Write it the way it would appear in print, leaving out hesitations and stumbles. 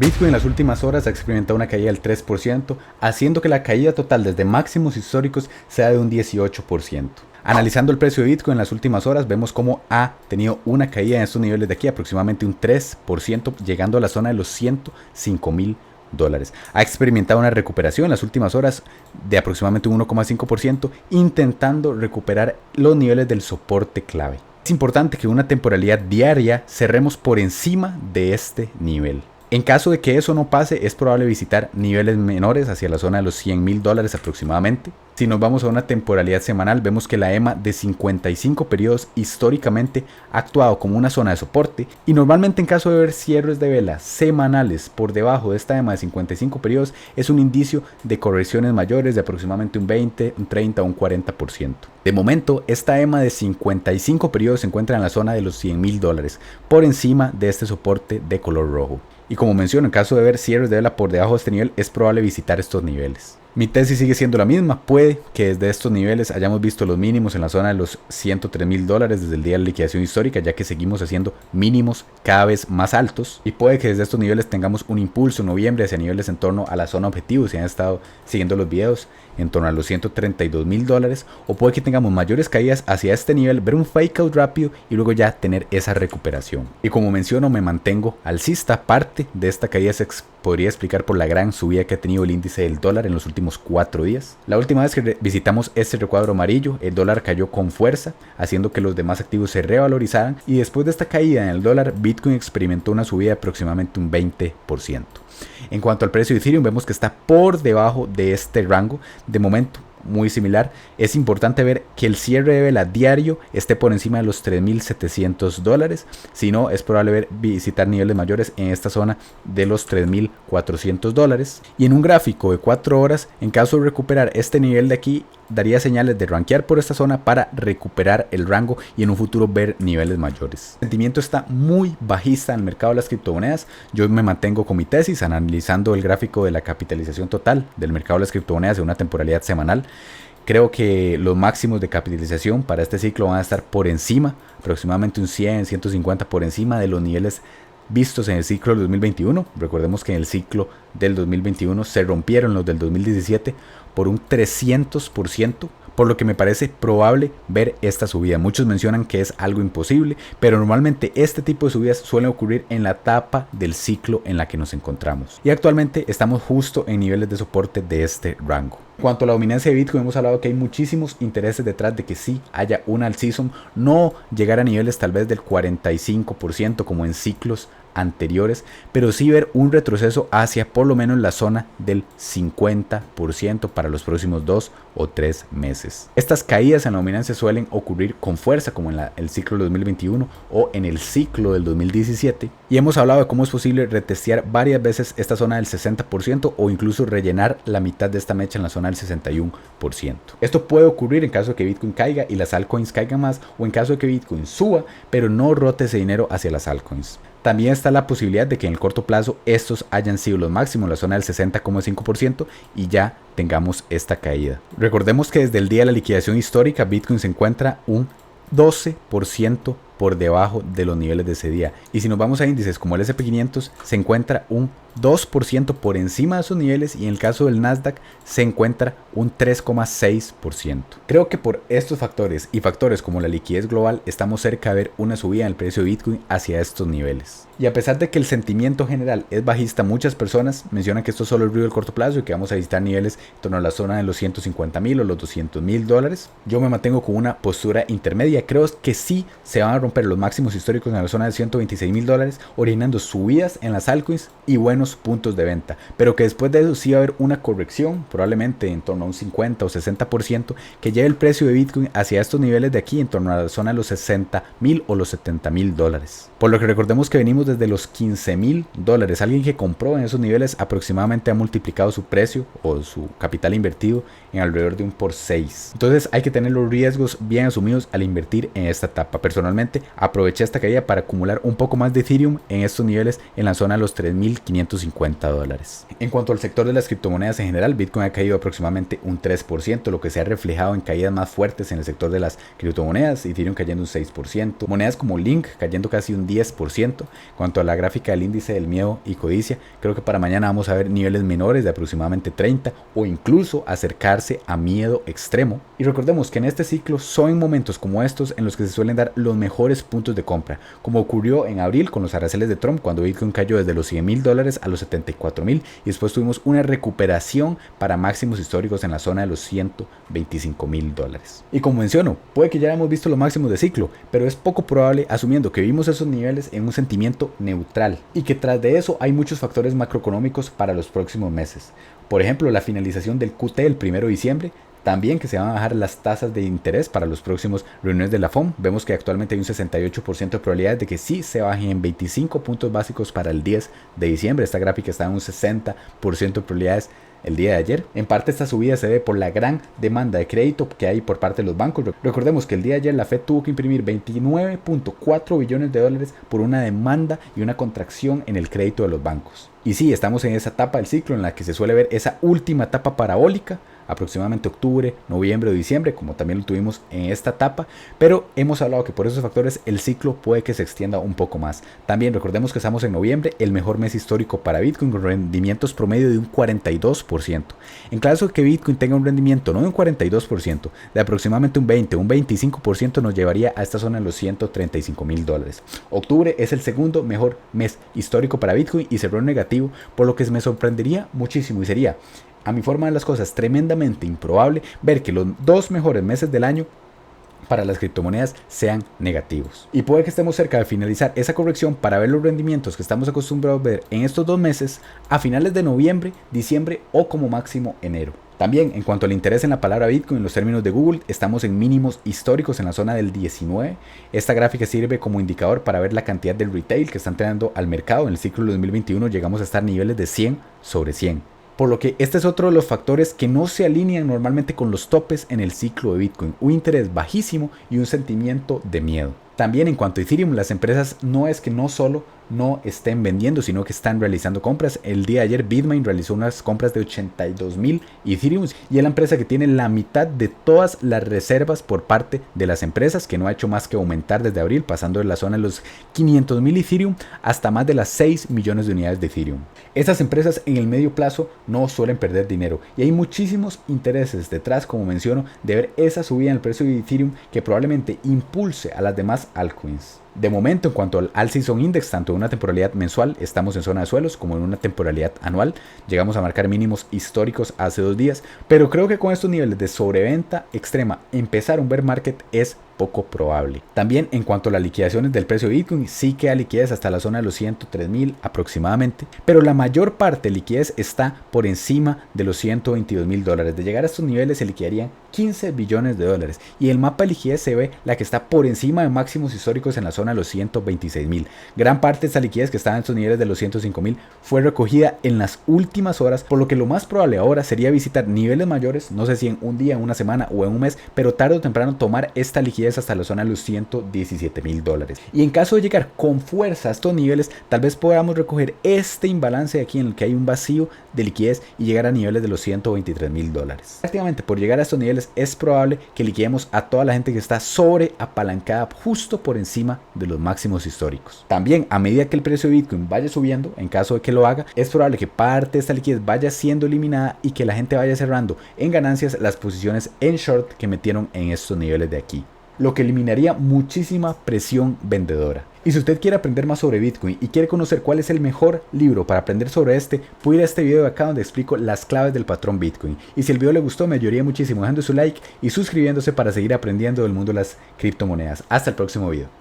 Bitcoin en las últimas horas ha experimentado una caída del 3%, haciendo que la caída total desde máximos históricos sea de un 18%. Analizando el precio de Bitcoin en las últimas horas, vemos cómo ha tenido una caída en estos niveles de aquí, aproximadamente un 3%, llegando a la zona de los $105,000. Ha experimentado una recuperación en las últimas horas de aproximadamente un 1,5%, intentando recuperar los niveles del soporte clave. Es importante que en una temporalidad diaria cerremos por encima de este nivel. En caso de que eso no pase, es probable visitar niveles menores hacia la zona de los $100,000 aproximadamente. Si nos vamos a una temporalidad semanal, vemos que la EMA de 55 periodos históricamente ha actuado como una zona de soporte, y normalmente en caso de ver cierres de velas semanales por debajo de esta EMA de 55 periodos es un indicio de correcciones mayores de aproximadamente un 20, un 30 o un 40%. De momento, esta EMA de 55 periodos se encuentra en la zona de los $100,000, por encima de este soporte de color rojo. Y como menciono, en caso de ver cierres de vela por debajo de este nivel, es probable visitar estos niveles. Mi tesis sigue siendo la misma. Puede que desde estos niveles hayamos visto los mínimos en la zona de los $103,000 desde el día de la liquidación histórica, ya que seguimos haciendo mínimos cada vez más altos, y puede que desde estos niveles tengamos un impulso en noviembre hacia niveles en torno a la zona objetivo, si han estado siguiendo los videos, en torno a los $132,000, o puede que tengamos mayores caídas hacia este nivel, ver un fake out rápido y luego ya tener esa recuperación. Y como menciono, me mantengo alcista. Parte de esta caída se podría explicar por la gran subida que ha tenido el índice del dólar en los últimos 4 días. La última vez que visitamos este recuadro amarillo, el dólar cayó con fuerza, haciendo que los demás activos se revalorizaran, y después de esta caída en el dólar, Bitcoin experimentó una subida de aproximadamente un 20%. En cuanto al precio de Ethereum, vemos que está por debajo de este rango, de momento muy similar. Es importante ver que el cierre de vela diario esté por encima de los $3,700, si no es probable visitar niveles mayores en esta zona de los $3,400. Y en un gráfico de 4 horas, en caso de recuperar este nivel de aquí, daría señales de rankear por esta zona para recuperar el rango y en un futuro ver niveles mayores. El sentimiento está muy bajista en el mercado de las criptomonedas. Yo me mantengo con mi tesis analizando el gráfico de la capitalización total del mercado de las criptomonedas en una temporalidad semanal. Creo que los máximos de capitalización para este ciclo van a estar por encima, aproximadamente un 100, 150 por encima de los niveles vistos en el ciclo del 2021. Recordemos que en el ciclo del 2021 se rompieron los del 2017 por un 300%, por lo que me parece probable ver esta subida. Muchos mencionan que es algo imposible, pero normalmente este tipo de subidas suelen ocurrir en la etapa del ciclo en la que nos encontramos. Y actualmente estamos justo en niveles de soporte de este rango. En cuanto a la dominancia de Bitcoin, hemos hablado que hay muchísimos intereses detrás de que sí haya una alt season, no llegar a niveles tal vez del 45% como en ciclos anteriores, pero sí ver un retroceso hacia por lo menos la zona del 50% para los próximos 2 o 3 meses. Estas caídas en la dominancia suelen ocurrir con fuerza, como en el ciclo del 2021 o en el ciclo del 2017, y hemos hablado de cómo es posible retestear varias veces esta zona del 60% o incluso rellenar la mitad de esta mecha en la zona del 61%. Esto puede ocurrir en caso de que Bitcoin caiga y las altcoins caigan más, o en caso de que Bitcoin suba pero no rote ese dinero hacia las altcoins. También está la posibilidad de que en el corto plazo estos hayan sido los máximos en la zona del 60,5% y ya tengamos esta caída. Recordemos que desde el día de la liquidación histórica, Bitcoin se encuentra un 12% por debajo de los niveles de ese día, y si nos vamos a índices como el S&P 500 se encuentra un 2% por encima de esos niveles, y en el caso del Nasdaq se encuentra un 3,6%. Creo que por estos factores y factores como la liquidez global estamos cerca de ver una subida en el precio de Bitcoin hacia estos niveles. Y a pesar de que el sentimiento general es bajista, muchas personas mencionan que esto es solo el ruido del corto plazo y que vamos a visitar niveles en torno a la zona de los $150,000 o los $200,000. Yo me mantengo con una postura intermedia. Creo que sí se van a romper los máximos históricos en la zona de $126,000, originando subidas en las altcoins y buenos puntos de venta, pero que después de eso sí va a haber una corrección, probablemente en torno a un 50 o 60%, que lleve el precio de Bitcoin hacia estos niveles de aquí, en torno a la zona de los $60,000 o los $70,000. Por lo que recordemos que venimos desde los $15,000. Alguien que compró en esos niveles aproximadamente ha multiplicado su precio o su capital invertido en alrededor de un por 6. Entonces hay que tener los riesgos bien asumidos al invertir en esta etapa. Personalmente aproveché esta caída para acumular un poco más de Ethereum en estos niveles en la zona de los $3,500. $150. En cuanto al sector de las criptomonedas en general, Bitcoin ha caído aproximadamente un 3%, lo que se ha reflejado en caídas más fuertes en el sector de las criptomonedas, Ethereum cayendo un 6%, monedas como Link cayendo casi un 10%. En cuanto a la gráfica del índice del miedo y codicia, creo que para mañana vamos a ver niveles menores de aproximadamente 30 o incluso acercarse a miedo extremo. Y recordemos que en este ciclo son momentos como estos en los que se suelen dar los mejores puntos de compra, como ocurrió en abril con los aranceles de Trump, cuando Bitcoin cayó desde los $100,000 a los $74,000 y después tuvimos una recuperación para máximos históricos en la zona de los $125,000. Y como menciono, puede que ya hayamos visto los máximos de ciclo, pero es poco probable asumiendo que vimos esos niveles en un sentimiento neutral y que tras de eso hay muchos factores macroeconómicos para los próximos meses. Por ejemplo, la finalización del QT el 1 de diciembre, también que se van a bajar las tasas de interés para los próximos reuniones de la FOM. Vemos que actualmente hay un 68% de probabilidades de que sí se bajen en 25 puntos básicos para el 10 de diciembre. Esta gráfica está en un 60% de probabilidades el día de ayer. En parte esta subida se debe por la gran demanda de crédito que hay por parte de los bancos. Recordemos que el día de ayer la Fed tuvo que imprimir $29.4 billones por una demanda y una contracción en el crédito de los bancos. Y sí, estamos en esa etapa del ciclo en la que se suele ver esa última etapa parabólica, aproximadamente octubre, noviembre o diciembre, como también lo tuvimos en esta etapa, pero hemos hablado que por esos factores el ciclo puede que se extienda un poco más. También recordemos que estamos en noviembre, el mejor mes histórico para Bitcoin, con rendimientos promedio de un 42%. En caso de que Bitcoin tenga un rendimiento no de un 42%, de aproximadamente un 20 o un 25%, nos llevaría a esta zona de los $135,000. Octubre es el segundo mejor mes histórico para Bitcoin y cerró negativo, por lo que me sorprendería muchísimo y sería, a mi forma de las cosas, tremendamente improbable ver que los dos mejores meses del año para las criptomonedas sean negativos. Y puede que estemos cerca de finalizar esa corrección para ver los rendimientos que estamos acostumbrados a ver en estos 2 meses a finales de noviembre, diciembre o como máximo enero. También, en cuanto al interés en la palabra Bitcoin en los términos de Google, estamos en mínimos históricos en la zona del 19. Esta gráfica sirve como indicador para ver la cantidad del retail que está entrando al mercado. En el ciclo de 2021 llegamos a estar a niveles de 100 sobre 100. Por lo que este es otro de los factores que no se alinean normalmente con los topes en el ciclo de Bitcoin. Un interés bajísimo y un sentimiento de miedo. También en cuanto a Ethereum, las empresas no es que no solo no estén vendiendo, sino que están realizando compras. El día de ayer Bitmain realizó unas compras de 82,000 Ethereum y es la empresa que tiene la mitad de todas las reservas por parte de las empresas, que no ha hecho más que aumentar desde abril, pasando de la zona de los 500,000 Ethereum hasta más de las 6 millones de unidades de Ethereum. Estas empresas en el medio plazo no suelen perder dinero y hay muchísimos intereses detrás, como menciono, de ver esa subida en el precio de Ethereum que probablemente impulse a las demás altcoins. De momento, en cuanto al All Season Index, tanto en una temporalidad mensual estamos en zona de suelos como en una temporalidad anual. Llegamos a marcar mínimos históricos hace 2 días, pero creo que con estos niveles de sobreventa extrema empezar un bear market es poco probable. También en cuanto a las liquidaciones del precio de Bitcoin, sí queda liquidez hasta la zona de los 103,000 aproximadamente, pero la mayor parte de liquidez está por encima de los $122,000. De llegar a estos niveles se liquidarían $15 billones y el mapa de liquidez se ve la que está por encima de máximos históricos en la zona de los 126,000. Gran parte de esta liquidez que estaba en estos niveles de los 105,000 fue recogida en las últimas horas, por lo que lo más probable ahora sería visitar niveles mayores, no sé si en un día, en una semana o en un mes, pero tarde o temprano tomar esta liquidez hasta la zona de los $117,000. Y en caso de llegar con fuerza a estos niveles, tal vez podamos recoger este imbalance de aquí en el que hay un vacío de liquidez y llegar a niveles de los $123,000. Prácticamente por llegar a estos niveles es probable que liquidemos a toda la gente que está sobre apalancada justo por encima de los máximos históricos. También, a medida que el precio de Bitcoin vaya subiendo, en caso de que lo haga, es probable que parte de esta liquidez vaya siendo eliminada y que la gente vaya cerrando en ganancias las posiciones en short que metieron en estos niveles de aquí, lo que eliminaría muchísima presión vendedora. Y si usted quiere aprender más sobre Bitcoin y quiere conocer cuál es el mejor libro para aprender sobre este, puede ir a este video de acá donde explico las claves del patrón Bitcoin. Y si el video le gustó, me ayudaría muchísimo dejando su like y suscribiéndose para seguir aprendiendo del mundo de las criptomonedas. Hasta el próximo video.